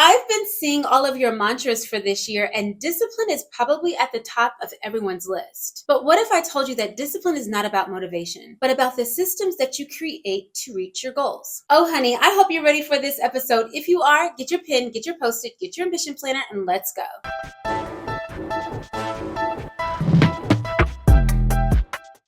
I've been seeing all of your mantras for this year, and discipline is probably at the top of everyone's list. But what if I told you that discipline is not about motivation, but about the systems that you create to reach your goals? Oh, honey, I hope you're ready for this episode. If you are, get your pen, get your Post-it, get your ambition planner, and let's go.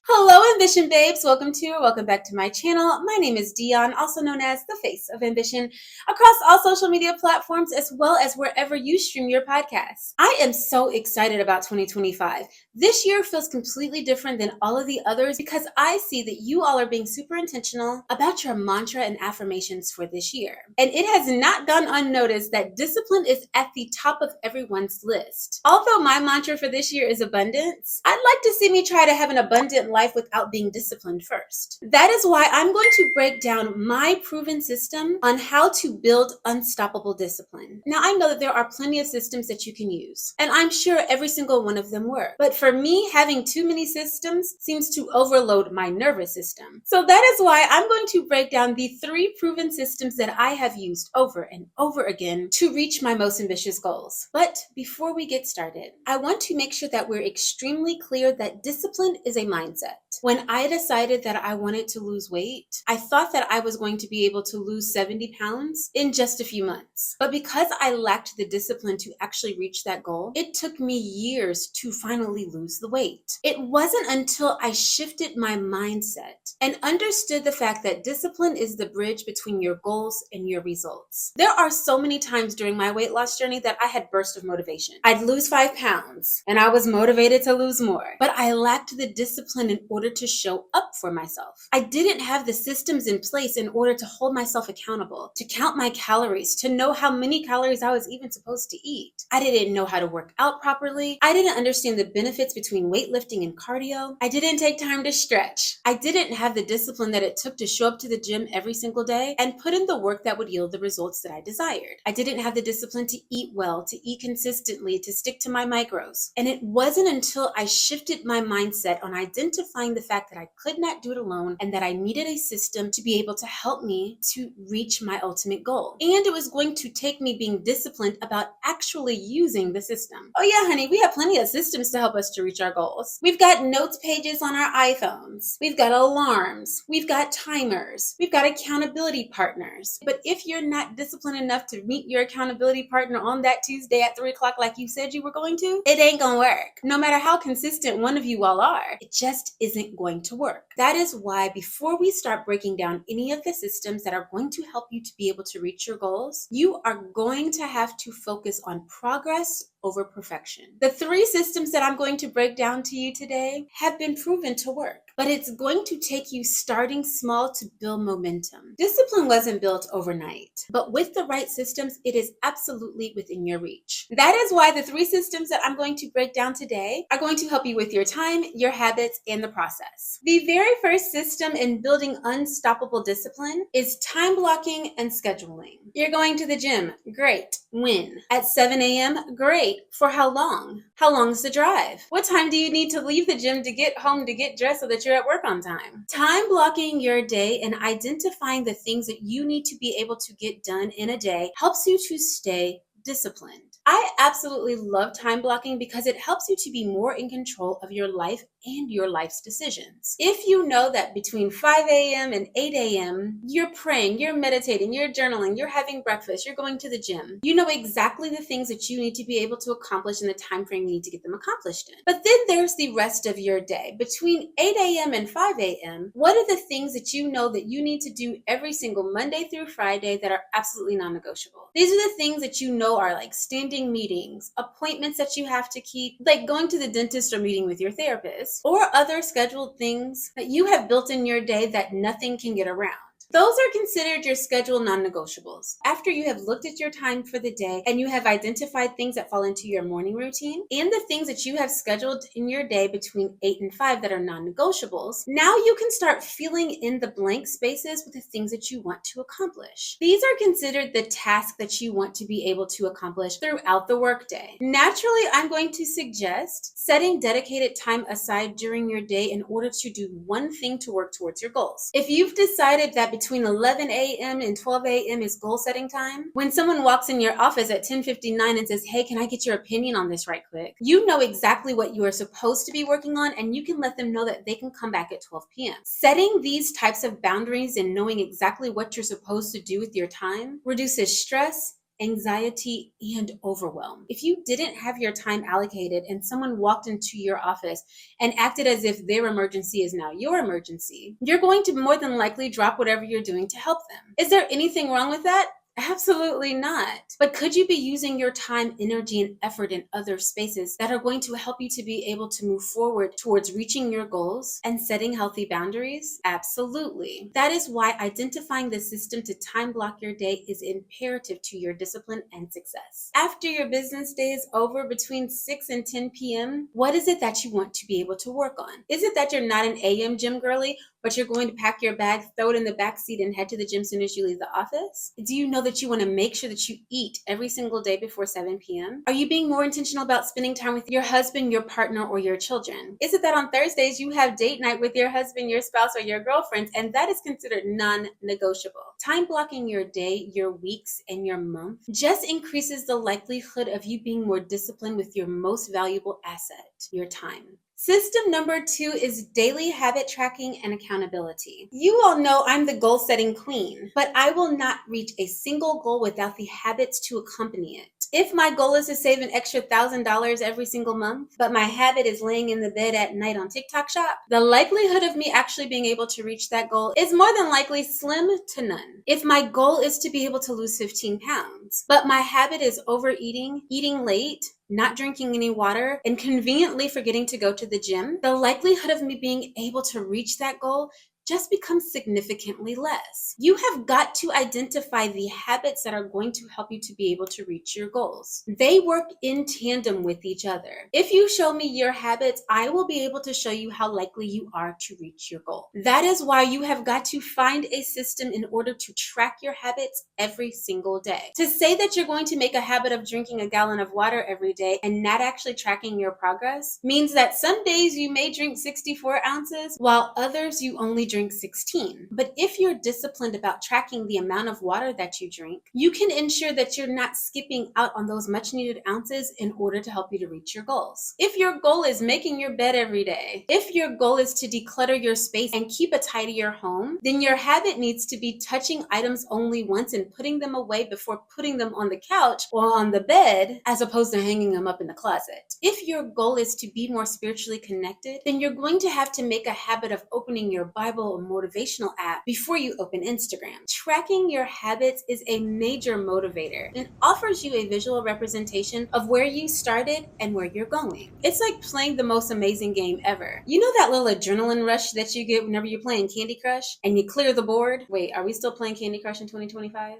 Hello, Ambition Babes. Welcome back to my channel. My name is Dion, also known as the Face of Ambition, across all social media platforms, as well as wherever you stream your podcasts. I am so excited about 2025. This year feels completely different than all of the others because I see that you all are being super intentional about your mantra and affirmations for this year. And it has not gone unnoticed that discipline is at the top of everyone's list. Although my mantra for this year is abundance, I'd like to see me try to have an abundant life without being disciplined first. That is why I'm going to break down my proven system on how to build unstoppable discipline. Now, I know that there are plenty of systems that you can use, and I'm sure every single one of them work. But for me, having too many systems seems to overload my nervous system. So that is why I'm going to break down the 3 proven systems that I have used over and over again to reach my most ambitious goals. But before we get started, I want to make sure that we're extremely clear that discipline is a mindset. When I decided that I wanted to lose weight, I thought that I was going to be able to lose 70 pounds in just a few months. But because I lacked the discipline to actually reach that goal, it took me years to finally lose the weight. It wasn't until I shifted my mindset and understood the fact that discipline is the bridge between your goals and your results. There are so many times during my weight loss journey that I had bursts of motivation. I'd lose 5 pounds and I was motivated to lose more, but I lacked the discipline in order to show up for myself. I didn't have the systems in place in order to hold myself accountable, to count my calories, to know how many calories I was even supposed to eat. I didn't know how to work out properly. I didn't understand the benefits between weightlifting and cardio. I didn't take time to stretch. I didn't have the discipline that it took to show up to the gym every single day and put in the work that would yield the results that I desired. I didn't have the discipline to eat well, to eat consistently, to stick to my macros. And it wasn't until I shifted my mindset on identifying the fact that I could not do it alone and that I needed a system to be able to help me to reach my ultimate goal. And it was going to take me being disciplined about actually using the system. Oh yeah, honey, we have plenty of systems to help us to reach our goals. We've got notes pages on our iPhones. We've got alarms. We've got timers. We've got accountability partners. But if you're not disciplined enough to meet your accountability partner on that Tuesday at 3 o'clock like you said you were going to, it ain't gonna work. No matter how consistent one of you all are, it just isn't going to work. That is why before we start breaking down any of the systems that are going to help you to be able to reach your goals, you are going to have to focus on progress over perfection. The 3 systems that I'm going to break down to you today have been proven to work, but it's going to take you starting small to build momentum. Discipline wasn't built overnight, but with the right systems, it is absolutely within your reach. That is why the 3 systems that I'm going to break down today are going to help you with your time, your habits, and the process. The very first system in building unstoppable discipline is time blocking and scheduling. You're going to the gym. Great. When? At 7 a.m.? Great. For how long? How long is the drive? What time do you need to leave the gym to get home to get dressed so that you're at work on time? Time blocking your day and identifying the things that you need to be able to get done in a day helps you to stay disciplined. I absolutely love time blocking because it helps you to be more in control of your life and your life's decisions. If you know that between 5 a.m. and 8 a.m., you're praying, you're meditating, you're journaling, you're having breakfast, you're going to the gym, you know exactly the things that you need to be able to accomplish in the time frame you need to get them accomplished in. But then there's the rest of your day. Between 8 a.m. and 5 a.m., what are the things that you know that you need to do every single Monday through Friday that are absolutely non-negotiable? These are the things that you know are like standing meetings, appointments that you have to keep, like going to the dentist or meeting with your therapist, or other scheduled things that you have built in your day that nothing can get around. Those are considered your scheduled non-negotiables. After you have looked at your time for the day and you have identified things that fall into your morning routine and the things that you have scheduled in your day between 8 and 5 that are non-negotiables, now you can start filling in the blank spaces with the things that you want to accomplish. These are considered the tasks that you want to be able to accomplish throughout the workday. Naturally, I'm going to suggest setting dedicated time aside during your day in order to do one thing to work towards your goals. If you've decided that between 11 a.m. and 12 a.m. is goal setting time? When someone walks in your office at 10:59 and says, hey, can I get your opinion on this right quick? You know exactly what you are supposed to be working on, and you can let them know that they can come back at 12 p.m. Setting these types of boundaries and knowing exactly what you're supposed to do with your time reduces stress, anxiety, and overwhelm. If you didn't have your time allocated and someone walked into your office and acted as if their emergency is now your emergency, you're going to more than likely drop whatever you're doing to help them. Is there anything wrong with that? Absolutely not. But could you be using your time, energy, and effort in other spaces that are going to help you to be able to move forward towards reaching your goals and setting healthy boundaries? Absolutely. That is why identifying the system to time block your day is imperative to your discipline and success. After your business day is over between 6 and 10 p.m., what is it that you want to be able to work on? Is it that you're not an AM gym girly, but you're going to pack your bag, throw it in the back seat, and head to the gym as soon as you leave the office? Do you know that you want to make sure that you eat every single day before 7 p.m.? Are you being more intentional about spending time with your husband, your partner, or your children? Is it that on Thursdays you have date night with your husband, your spouse, or your girlfriends, and that is considered non-negotiable? Time blocking your day, your weeks, and your month just increases the likelihood of you being more disciplined with your most valuable asset, your time. System number 2 is daily habit tracking and accountability. You all know I'm the goal setting queen, but I will not reach a single goal without the habits to accompany it. If my goal is to save an extra $1,000 every single month, but my habit is laying in the bed at night on TikTok shop, the likelihood of me actually being able to reach that goal is more than likely slim to none. If my goal is to be able to lose 15 pounds, but my habit is overeating, eating late, not drinking any water, and conveniently forgetting to go to the gym, the likelihood of me being able to reach that goal just becomes significantly less. You have got to identify the habits that are going to help you to be able to reach your goals. They work in tandem with each other. If you show me your habits, I will be able to show you how likely you are to reach your goal. That is why you have got to find a system in order to track your habits every single day. To say that you're going to make a habit of drinking a gallon of water every day and not actually tracking your progress means that some days you may drink 64 ounces while others you only drink 16. But if you're disciplined about tracking the amount of water that you drink, you can ensure that you're not skipping out on those much needed ounces in order to help you to reach your goals. If your goal is making your bed every day, if your goal is to declutter your space and keep a tidier home, then your habit needs to be touching items only once and putting them away before putting them on the couch or on the bed, as opposed to hanging them up in the closet. If your goal is to be more spiritually connected, then you're going to have to make a habit of opening your Bible or motivational app before you open Instagram. Tracking your habits is a major motivator and offers you a visual representation of where you started and where you're going. It's like playing the most amazing game ever. You know that little adrenaline rush that you get whenever you're playing Candy Crush and you clear the board? Wait, are we still playing Candy Crush in 2025?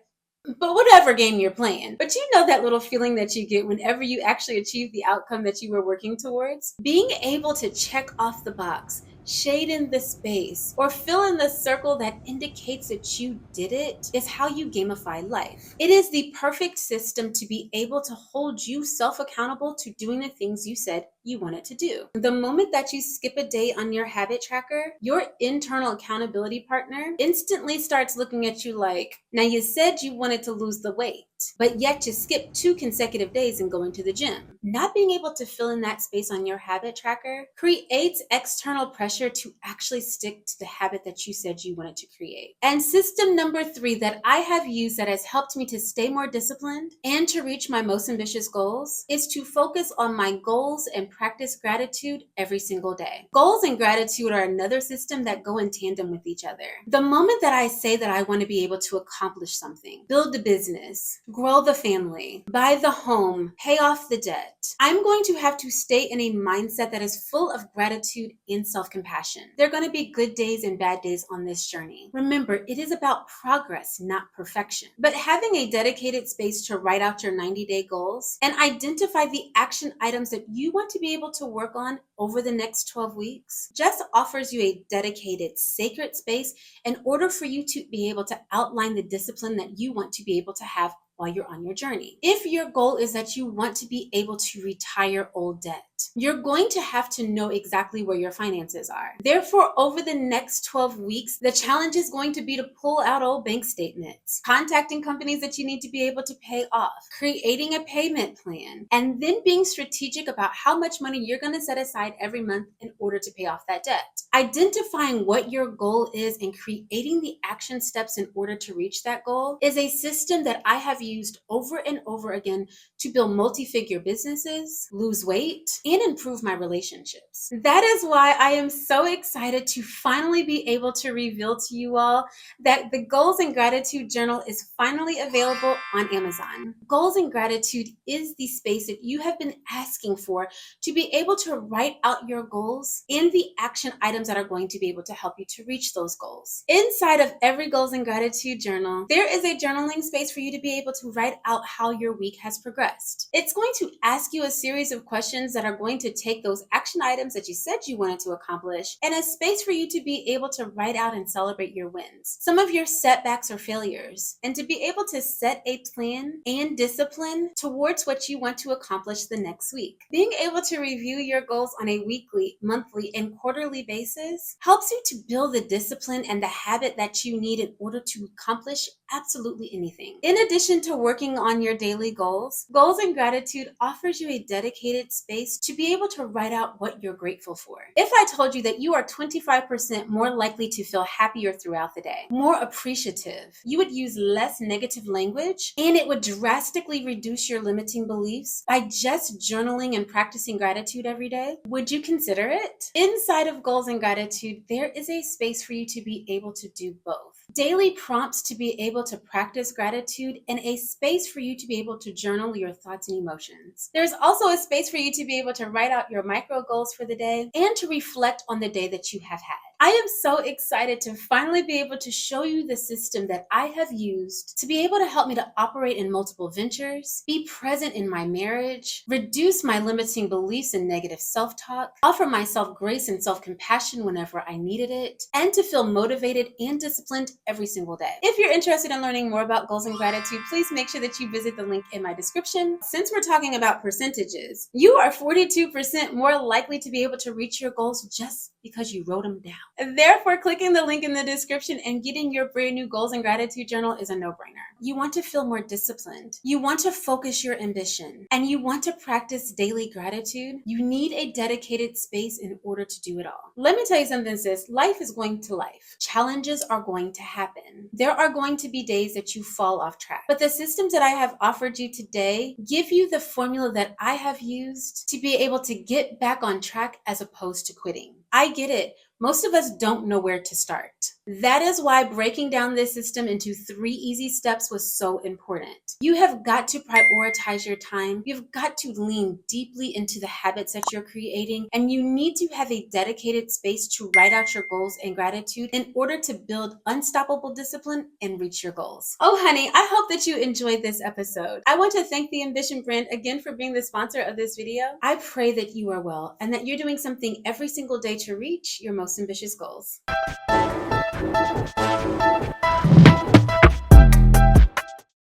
But whatever game you're playing. But you know that little feeling that you get whenever you actually achieve the outcome that you were working towards? Being able to check off the box, shade in the space, or fill in the circle that indicates that you did it is how you gamify life. It is the perfect system to be able to hold you self-accountable to doing the things you said you wanted to do. The moment that you skip a day on your habit tracker, your internal accountability partner instantly starts looking at you like, now you said you wanted to lose the weight, but yet you skipped 2 consecutive days in going to the gym. Not being able to fill in that space on your habit tracker creates external pressure to actually stick to the habit that you said you wanted to create. And system number 3 that I have used that has helped me to stay more disciplined and to reach my most ambitious goals is to focus on my goals and practice gratitude every single day. Goals and gratitude are another system that go in tandem with each other. The moment that I say that I want to be able to accomplish something, build a business, grow the family, buy the home, pay off the debt, I'm going to have to stay in a mindset that is full of gratitude and self-compassion. There are going to be good days and bad days on this journey. Remember, it is about progress, not perfection. But having a dedicated space to write out your 90-day goals and identify the action items that you want to be able to work on over the next 12 weeks just offers you a dedicated, sacred space in order for you to be able to outline the discipline that you want to be able to have while you're on your journey. If your goal is that you want to be able to retire old debt, you're going to have to know exactly where your finances are. Therefore, over the next 12 weeks, the challenge is going to be to pull out old bank statements, contacting companies that you need to be able to pay off, creating a payment plan, and then being strategic about how much money you're going to set aside every month in order to pay off that debt. Identifying what your goal is and creating the action steps in order to reach that goal is a system that I have used over and over again to build multi-figure businesses, lose weight, and improve my relationships. That is why I am so excited to finally be able to reveal to you all that the Goals and Gratitude Journal is finally available on Amazon. Goals and Gratitude is the space that you have been asking for to be able to write out your goals and the action items that are going to be able to help you to reach those goals. Inside of every Goals and Gratitude Journal, there is a journaling space for you to be able to write out how your week has progressed. It's going to ask you a series of questions that are going to take those action items that you said you wanted to accomplish and a space for you to be able to write out and celebrate your wins, some of your setbacks or failures, and to be able to set a plan and discipline towards what you want to accomplish the next week. Being able to review your goals on a weekly, monthly, and quarterly basis helps you to build the discipline and the habit that you need in order to accomplish absolutely anything. In addition to working on your daily goals, Goals and Gratitude offers you a dedicated space to be able to write out what you're grateful for. If I told you that you are 25% more likely to feel happier throughout the day, more appreciative, you would use less negative language, and it would drastically reduce your limiting beliefs by just journaling and practicing gratitude every day, would you consider it? Inside of Goals and Gratitude, there is a space for you to be able to do both. Daily prompts to be able to practice gratitude and a space for you to be able to journal your thoughts and emotions. There's also a space for you to be able to write out your micro goals for the day and to reflect on the day that you have had. I am so excited to finally be able to show you the system that I have used to be able to help me to operate in multiple ventures, be present in my marriage, reduce my limiting beliefs and negative self-talk, offer myself grace and self-compassion whenever I needed it, and to feel motivated and disciplined every single day. If you're interested in learning more about Goals and Gratitude, please make sure that you visit the link in my description. Since we're talking about percentages, you are 42% more likely to be able to reach your goals just because you wrote them down. Therefore, clicking the link in the description and getting your brand new Goals and Gratitude Journal is a no-brainer. You want to feel more disciplined, you want to focus your ambition, and you want to practice daily gratitude, you need a dedicated space in order to do it all. Let me tell you something, sis. Life is going to life. Challenges are going to happen. There are going to be days that you fall off track. But the systems that I have offered you today give you the formula that I have used to be able to get back on track as opposed to quitting. I get it. Most of us don't know where to start. That is why breaking down this system into 3 easy steps was so important. You have got to prioritize your time. You've got to lean deeply into the habits that you're creating, and you need to have a dedicated space to write out your goals and gratitude in order to build unstoppable discipline and reach your goals. Oh, honey, I hope that you enjoyed this episode. I want to thank the Ambition brand again for being the sponsor of this video. I pray that you are well and that you're doing something every single day to reach your most ambitious goals.